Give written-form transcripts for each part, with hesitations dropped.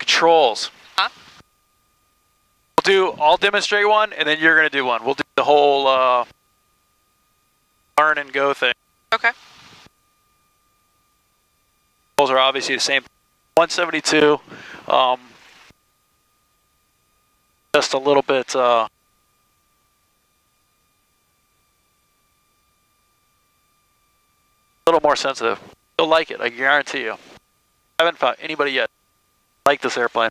controls. Huh? I'll demonstrate one, and then you're going to do one. We'll do the whole learn and go thing. Okay. Those are obviously the same. 172. Just a little bit. A little more sensitive. You'll like it, I guarantee you. I haven't found anybody yet like this airplane.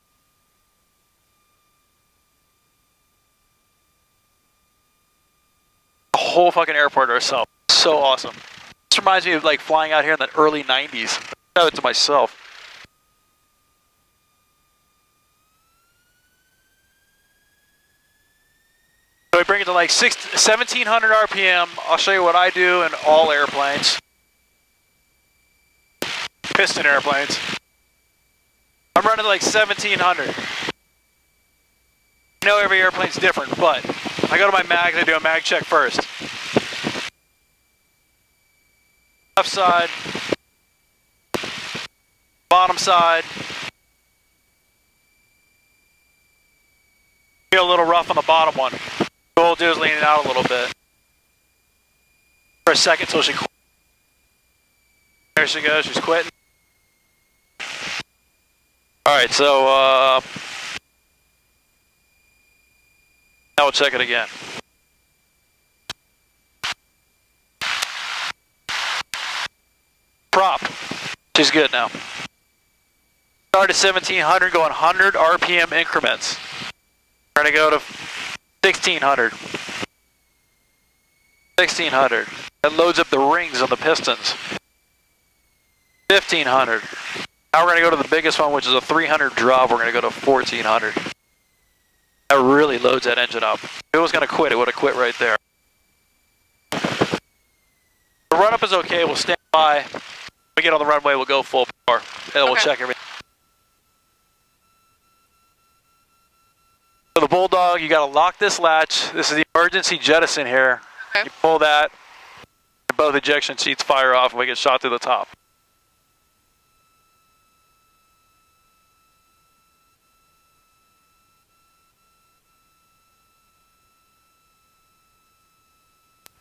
The whole fucking airport ourselves. So awesome. This reminds me of like flying out here in the early 90s. I owe it to myself. So we bring it to like 1700 RPM. I'll show you what I do in all airplanes. Piston airplanes. I'm running like 1700. I know every airplane's different, but I go to my mag and I do a mag check first. Left side, bottom side. Feel a little rough on the bottom one. What we'll do is lean it out a little bit. For a second till she quits. There she goes, she's quitting. Alright, so now we'll check it again. Prop. She's good now. Start at 1700, going 100 RPM increments. We're going to go to 1600. 1600. That loads up the rings on the pistons. 1500. Now we're going to go to the biggest one, which is a 300 drop. We're going to go to 1400. That really loads that engine up. If it was going to quit, it would have quit right there. The run-up is okay. We'll stand by. When we get on the runway, we'll go full power. And we'll check everything. So the Bulldog, you got to lock this latch. This is the emergency jettison here. Okay. You pull that, and both ejection seats fire off, and we get shot through the top.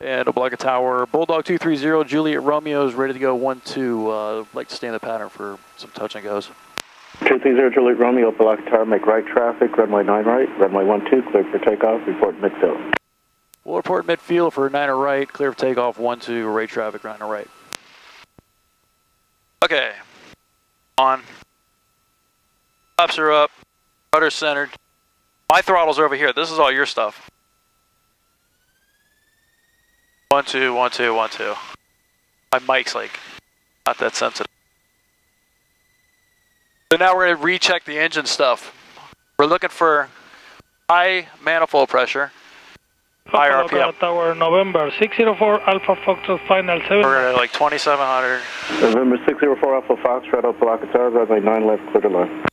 And Opa Locka Tower, Bulldog 230, Juliet Romeo is ready to go 1-2. Like to stay in the pattern for some touch and goes. 230 Juliet Romeo, Opa Locka Tower, make right traffic, runway 9 right, runway 12, clear for takeoff, report midfield. We'll report midfield for 9 right, clear for takeoff, 12, right traffic, 9 right. Okay, on. Flaps are up, rudder centered. My throttles are over here, this is all your stuff. 1, 2, 1, 2, 1, 2. My mic's like not that sensitive. So now we're going to recheck the engine stuff. We're looking for high manifold pressure, high RPM. Tower, November 604 Alpha Foxtrot final 7. We're at like 2700. November 604 Alpha Foxtrot, Opa Locka Tower, runway 9 left, clear to land.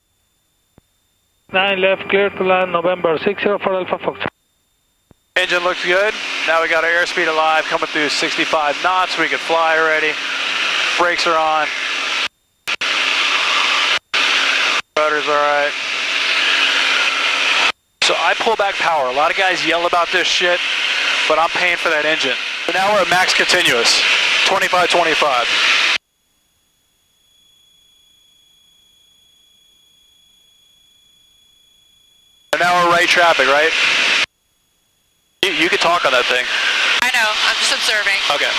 9 left, clear to land, November 604 Alpha Foxtrot. Engine looks good. Now we got our airspeed alive coming through 65 knots. We can fly already. Brakes are on. Rudder's alright. So I pull back power. A lot of guys yell about this shit, but I'm paying for that engine. So now we're at max continuous. 25-25. And now we're right traffic, right? You could talk on that thing. I know, I'm just observing. Okay.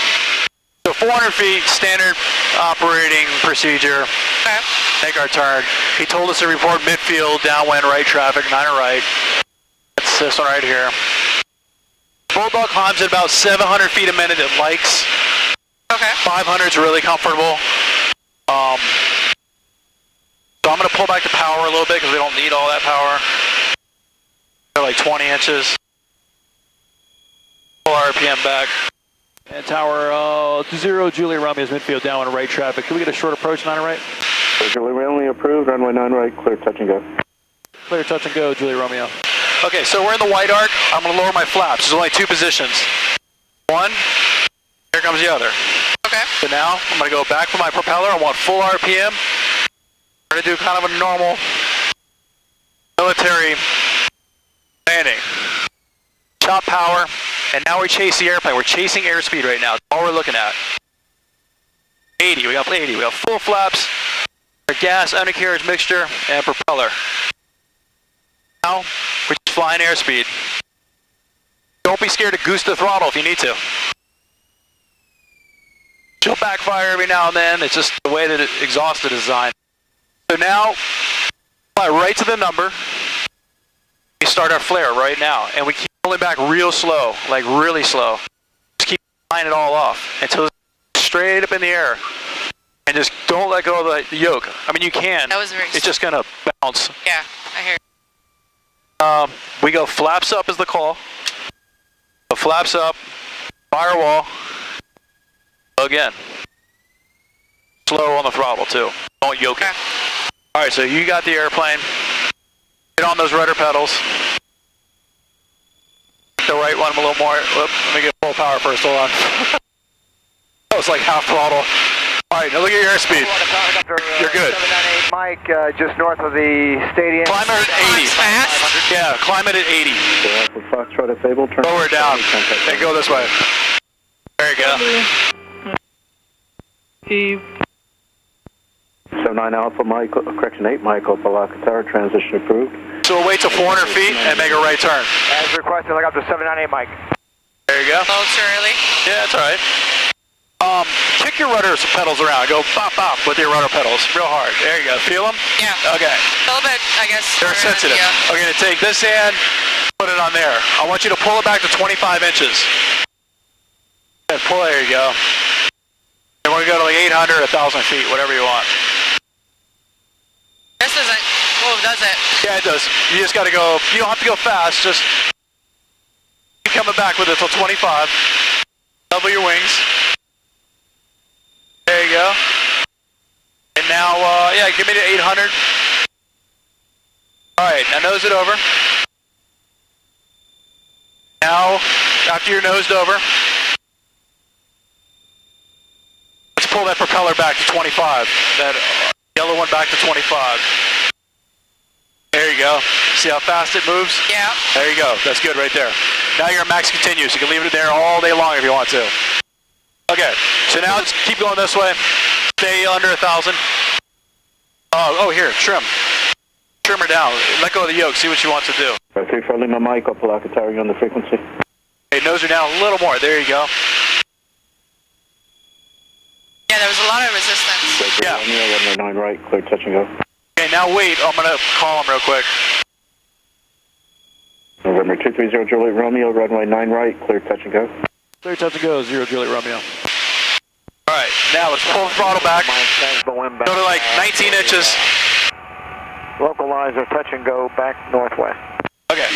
So 400 feet, standard operating procedure. Okay. Make our turn. He told us to report midfield, downwind, right traffic, 9 right. That's this one right here. Bulldog climbs at about 700 feet a minute, it likes. Okay. 500 is really comfortable. So I'm going to pull back the power a little bit because we don't need all that power. They're like 20 inches. Pull RPM back. And tower 0, Juliet Romeo is midfield down on right traffic. Can we get a short approach, 9 right? Juliet Romeo approved, runway 9 right, clear touch and go. Clear touch and go, Juliet Romeo. Okay, so we're in the white arc. I'm going to lower my flaps. There's only 2 positions. One, here comes the other. Okay. So now I'm going to go back for my propeller. I want full RPM. We're going to do kind of a normal military landing. Chop power, and now we chase the airplane. We're chasing airspeed right now. That's all we're looking at. 80, we got 80. We got full flaps, our gas, undercarriage mixture, and propeller. Now, we're just flying airspeed. Don't be scared to goose the throttle if you need to. She'll backfire every now and then. It's just the way that exhaust is designed. So now, fly right to the number. We start our flare right now, and we keep pulling back real slow, like really slow. Just keep flying it all off until it's straight up in the air. And just don't let go of the yoke. I mean, you can. That was very It's just gonna bounce. Yeah, I hear. We go flaps up is the call. So flaps up, firewall. Again. Slow on the throttle too. Don't yoke it. All right, so you got the airplane. Get on those rudder pedals. The right one a little more. Whoop, let me get full power first. Hold on. That was like half throttle. All right, now look at your airspeed. You're good. 798 Mike, just north of the stadium. Climb it at 80. Fast. Yeah, climb it at 80. Foxtrot disabled, turn Lower it down and go this way. There you go. Eve. 79 Alpha Mike, correction 8 Mike, Opa Locka Tower, transition approved. So we'll wait till 400 feet and make a right turn. As requested, look up to 798 Mike. There you go. A little too early. Yeah, that's all right. Kick your rudder pedals around. Go bop bop with your rudder pedals real hard. There you go. Feel them? Yeah. Okay. A little bit, I guess. They're sensitive. Yeah. I'm going to take this hand, put it on there. I want you to pull it back to 25 inches. And pull, there you go. And we're going to go to like 800, 1,000 feet, whatever you want. This isn't. Oh, does it? Yeah, it does. You just got to go, you don't have to go fast, just keep coming back with it till 25. Double your wings. There you go. And now, yeah, give me the 800. All right, now nose it over. Now, after you're nosed over, let's pull that propeller back to 25. That yellow one back to 25. There you go. See how fast it moves? Yeah. There you go. That's good right there. Now you're at max continuous. You can leave it there all day long if you want to. Okay, so now let's keep going this way. Stay under 1,000. Oh, here, trim. Trim her down. Let go of the yoke. See what you want to do. 3 for Lima Mike, Opa Locka Tower, you're on the frequency. Hey, nose her down a little more. There you go. Yeah, there was a lot of resistance. Yeah. Runway 9 right, clear touch and go. Okay, now wait. I'm going to call him real quick. November 230 Juliet Romeo, runway 9 right, clear touch and go. Clear touch and go, 0 Juliet Romeo. All right, now let's pull the throttle back. Go to like 19 inches. Localizer, touch and go, back northwest. Okay.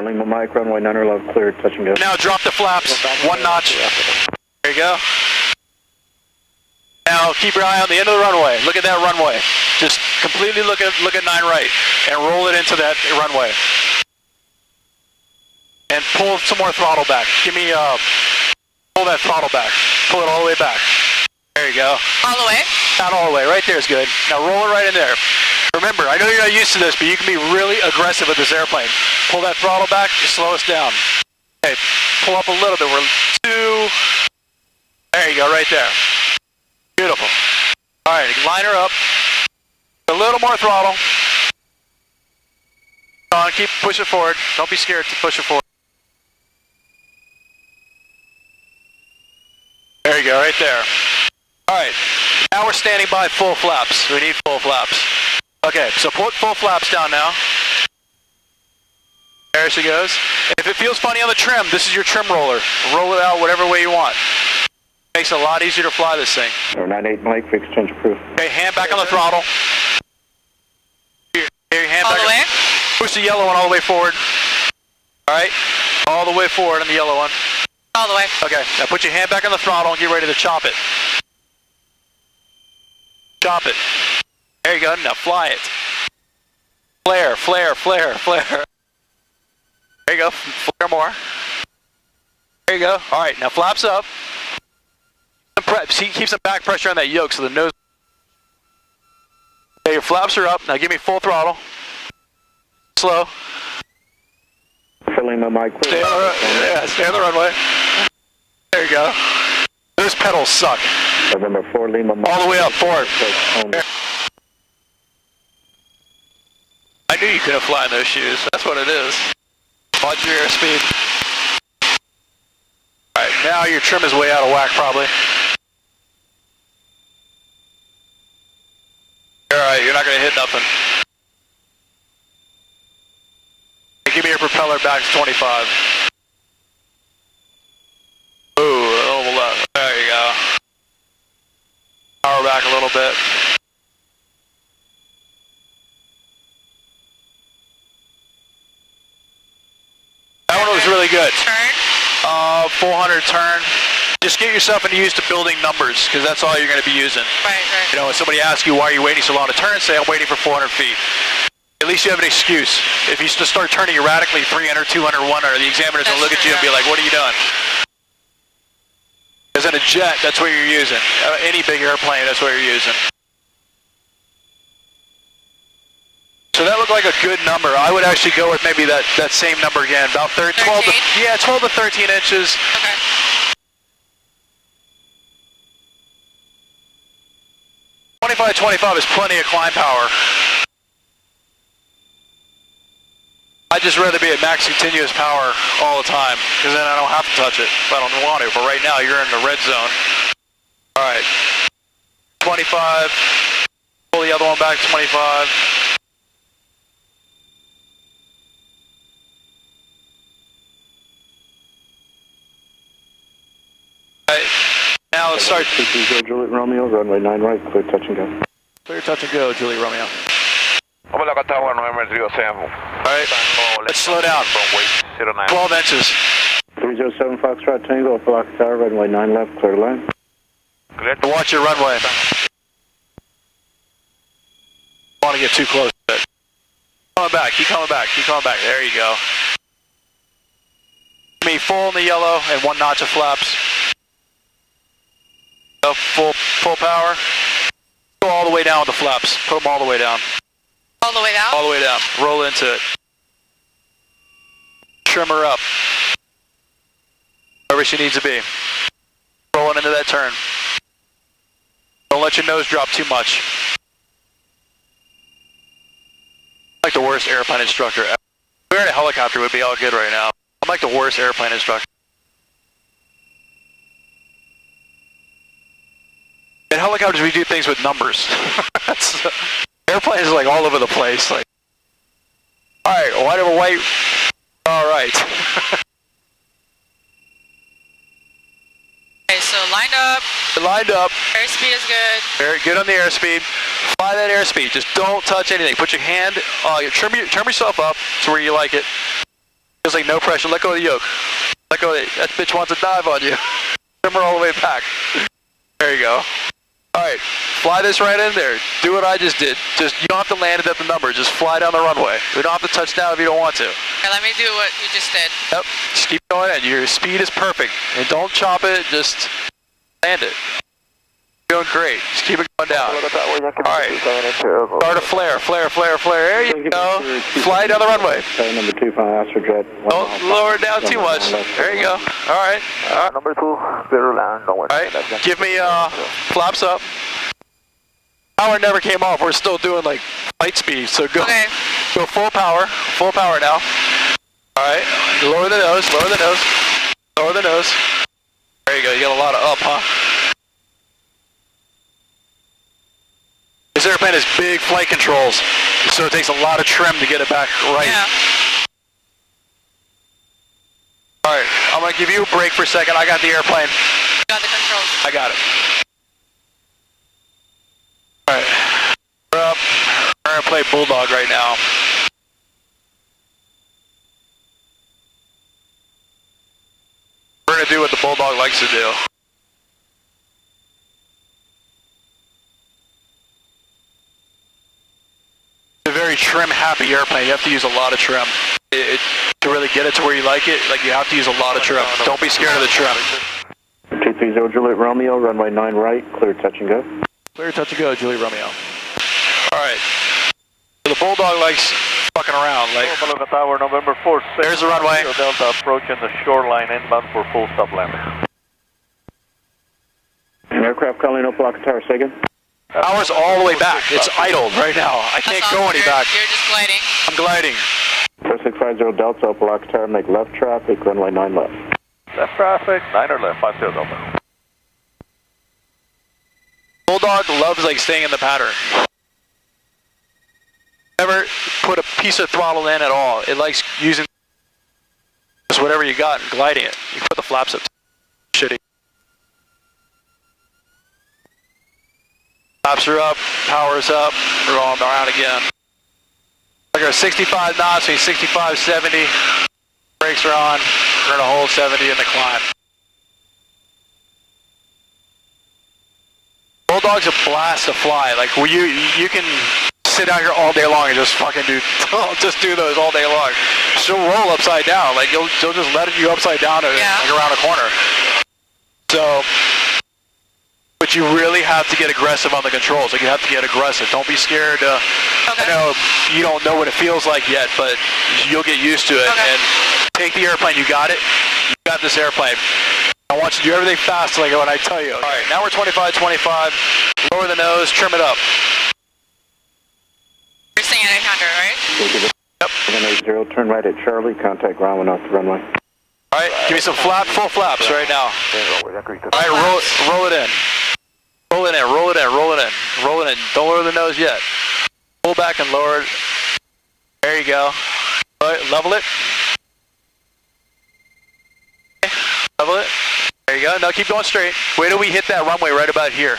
Lima Mike, runway 9 left, clear touch and go. Now drop the flaps, one notch. There you go. Now keep your eye on the end of the runway. Look at that runway. Just completely look at 9 right and roll it into that runway. And pull some more throttle back. Give me, pull that throttle back. Pull it all the way back. There you go. All the way? Not all the way. Right there is good. Now roll it right in there. Remember, I know you're not used to this, but you can be really aggressive with this airplane. Pull that throttle back, just slow us down. Okay, pull up a little bit. We're 2. There you go, right there. Beautiful. All right, line her up. A little more throttle. Come on, keep pushing forward. Don't be scared to push it forward. There you go, right there. All right, now we're standing by full flaps. We need full flaps. Okay, so put full flaps down now. There she goes. If it feels funny on the trim, this is your trim roller. Roll it out whatever way you want. Makes it a lot easier to fly this thing. 98 Mike, fixed change approved. Okay, hand back on the throttle. Here, your hand All back. the way? Push the yellow one all the way forward. All right, all the way forward on the yellow one. All the way. Okay, now put your hand back on the throttle and get ready to chop it. Chop it. There you go, now fly it. Flare, flare, flare, flare. There you go, flare more. There you go. All right, now flaps up. Keep some back pressure on that yoke so the nose. Okay, your flaps are up. Now give me full throttle. slow. For Lima Mike, clear. Stay on the runway. There you go. Those pedals suck. November 4 Lima Mike. All the way up forward. I knew you couldn't fly in those shoes. That's what it is. Watch your airspeed. Alright, now your trim is way out of whack probably. Alright, you're not going to hit nothing. Hey, give me your propeller back to 25. Ooh, a little left. There you go. Power back a little bit. That one was really good. Turn. 400 turn. Just get yourself used to building numbers, because that's all you're going to be using. Right. You know, when somebody asks you why are you waiting so long to turn, say I'm waiting for 400 feet. At least you have an excuse. If you just start turning erratically 300, 200, 100, the examiner's going to look at you and be like, what are you doing? Because in a jet, that's what you're using. Any big airplane, that's what you're using. So that looked like a good number. I would actually go with maybe that same number again, about 12 to 13 inches. Okay. .25 is plenty of climb power. I'd just rather be at max continuous power all the time, because then I don't have to touch it if I don't want to. But right now, you're in the red zone. All right, 25. Pull the other one back to 25. All right, now let's start. Juliet Romeo, runway 9 right, clear touch and go. Clear touch and go, Julie Romeo. Opa Locka Tower, November 07. Alright, let's slow down. 12 inches. 307 Foxtrot Tango, Opa Locka Tower, runway 9 left, clear line. Watch your runway. Don't want to get too close to it. Keep coming back. There you go. Give me full in the yellow and 1 notch of flaps. Full power. Go all the way down with the flaps. Put them all the way down. All the way down? All the way down. Roll into it. Trim her up. Wherever she needs to be. Rolling into that turn. Don't let your nose drop too much. I'm like the worst airplane instructor ever. If we were in a helicopter, we'd be all good right now. I'm like the worst airplane instructor. In helicopters, we do things with numbers. Airplanes are like all over the place. Like, all right, whatever, wait. All right. Okay, so lined up. Lined up. Airspeed is good. Very good on the airspeed. Fly that airspeed. Just don't touch anything. Put your hand. Trim yourself up to where you like it. Feels like no pressure. Let go of the yoke. Let go of it. That bitch wants to dive on you. Trim her all the way back. There you go. Alright, fly this right in there. Do what I just did. You don't have to land it at the number. Just fly down the runway. We don't have to touch down if you don't want to. Okay, let me do what you just did. Yep, just keep going in. Your speed is perfect. And don't chop it, just land it. You're doing great. Just keep it going down. Alright, start a flare. There you go. Fly down the runway. Number 2, Astrojet. Don't lower it down too much. There you go. Alright. Number 2, zero land, don't worry. Alright, give me flaps up. Power never came off. We're still doing like flight speed, so go full power now. Alright, lower the nose. There you go, you got a lot of up, huh? This airplane has big flight controls, so it takes a lot of trim to get it back right. Yeah. Alright, I'm going to give you a break for a second. I got the airplane. Got the controls. I got it. Alright, we're up. We're going to play Bulldog right now. We're going to do what the Bulldog likes to do. It's a very trim-happy airplane. You have to use a lot of trim. To really get it to where you like it, like you have to use a lot of trim. Don't be scared of the trim. 230 Juliet Romeo, runway 9 right, clear touch and go. Clear touch and go, Julie Romeo. Alright. So the Bulldog likes fucking around. Like, Opa Locka Tower, November 4, there's the runway. Delta approaching the shoreline inbound for full stop landing. An aircraft calling Opa Locka Tower, say again. Tower's all the way back. It's idled right now. I can't That's go awesome. any back. You're just gliding. I'm gliding. 4650 Delta, Opa Locka Tower, make left traffic, runway 9 left. Left traffic, 9 or left, 50 Delta. Bulldog loves like staying in the pattern. Never put a piece of throttle in at all. It likes using just whatever you got and gliding it. You put the flaps up. Shitty. Flaps are up, power's up, we're going around again. Like our 65 knots, 65, 70. Brakes are on. We're gonna hold 70 in the climb. Bulldog's a blast to fly. Like you can sit out here all day long and just fucking do those all day long. She'll roll upside down. Like she'll just let you upside down like around a corner. So, but you really have to get aggressive on the controls. Like you have to get aggressive. Don't be scared. I know you don't know what it feels like yet, but you'll get used to it. And take the airplane. You got it. You got this airplane. I want you to do everything fast like when I tell you. All right, now we're 25, 25. Lower the nose, trim it up. You're staying at 800, right? Yep. 780, turn right at Charlie, contact ground when off the runway. All right, give me some full flaps right now. All right, roll it in. Roll it in, roll it in, roll it in, roll it in. Don't lower the nose yet. Pull back and lower it. There you go. All right, level it. Okay, level it. There you go. Now keep going straight. Wait till we hit that runway right about here.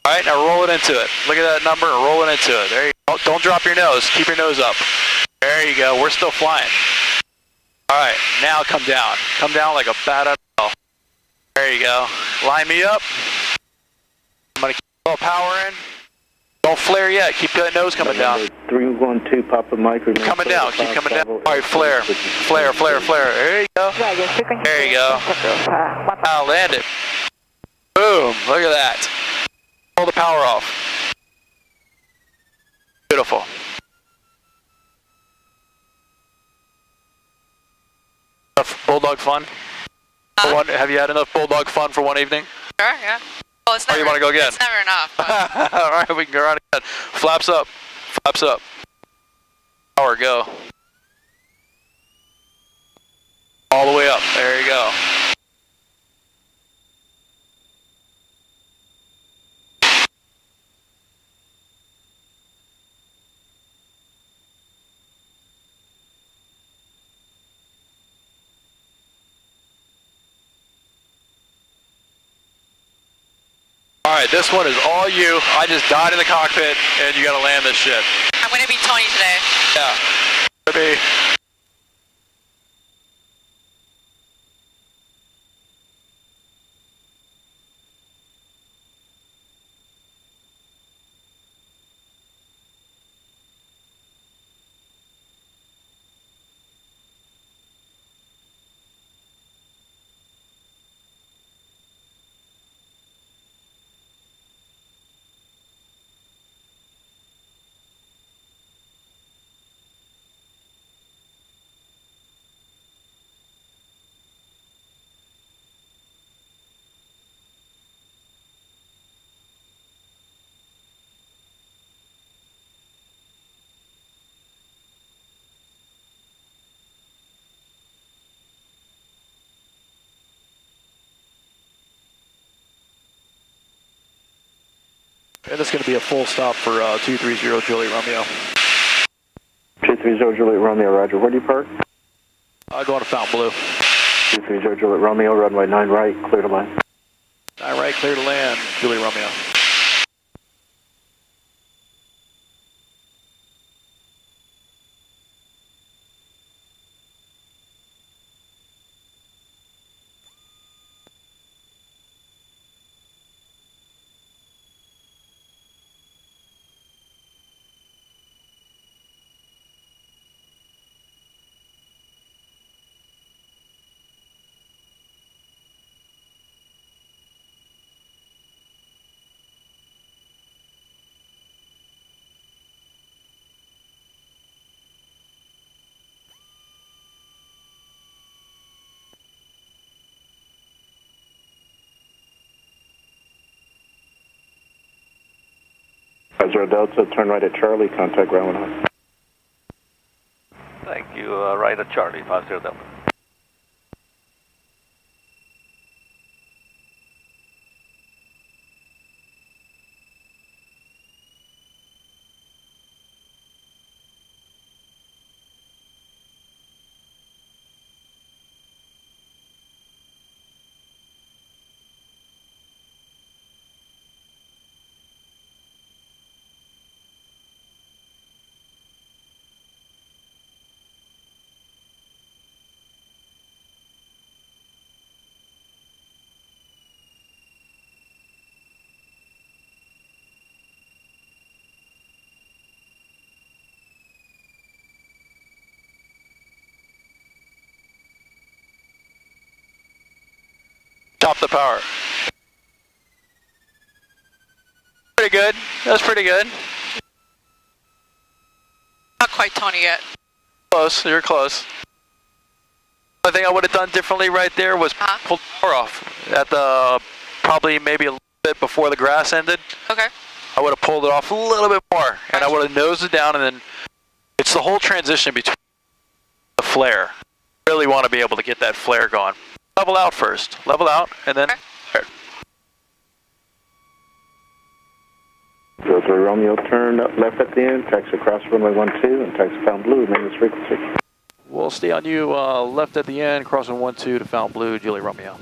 All right, now roll it into it. Look at that number and roll it into it. There you go. Don't drop your nose. Keep your nose up. There you go. We're still flying. All right, now come down. Come down like a bat out of hell. There you go. Line me up. I'm going to keep a little power in. Don't flare yet. Keep that nose coming down. 312, Papa Mike. Keep coming down. Keep coming down. All right, flare. Flare, flare, flare. There you go. There you go. Now land it. Boom. Look at that. Pull the power off. Beautiful. Enough Bulldog fun? Have you had enough Bulldog fun for one evening? Sure, yeah. Well, it's never, you want to go again? It's never enough. But... All right, we can go around again. Flaps up. Flaps up. Power, go. All the way up. There you go. All right, this one is all you. I just died in the cockpit, and you got to land this shit. I'm going to be Tony today. Yeah. Could be. And it's going to be a full stop for 230 Juliet Romeo. 230 Juliet Romeo, roger. Where do you park? Going to Fountain Blue. 230 Juliet Romeo, runway 9 right, clear to land. 9 right, clear to land, Juliet Romeo. Zero Delta, turn right at Charlie, contact ground 1. Thank you. Right at Charlie, 50 Delta. Top the power. Pretty good. That's pretty good. Not quite Tony yet. Close. You're close. The thing I would have done differently right there was pull the power off at the probably maybe a little bit before the grass ended. Okay. I would have pulled it off a little bit more, and I would have nosed it down, and then it's the whole transition between the flare. Really want to be able to get that flare going. Level out first. Level out, and then. Okay. Zero Three Romeo, turn left at the end, taxi across runway 12, and taxi Found Blue, maintenance frequency. We'll stay on you left at the end, crossing 12 to Found Blue, Julie Romeo.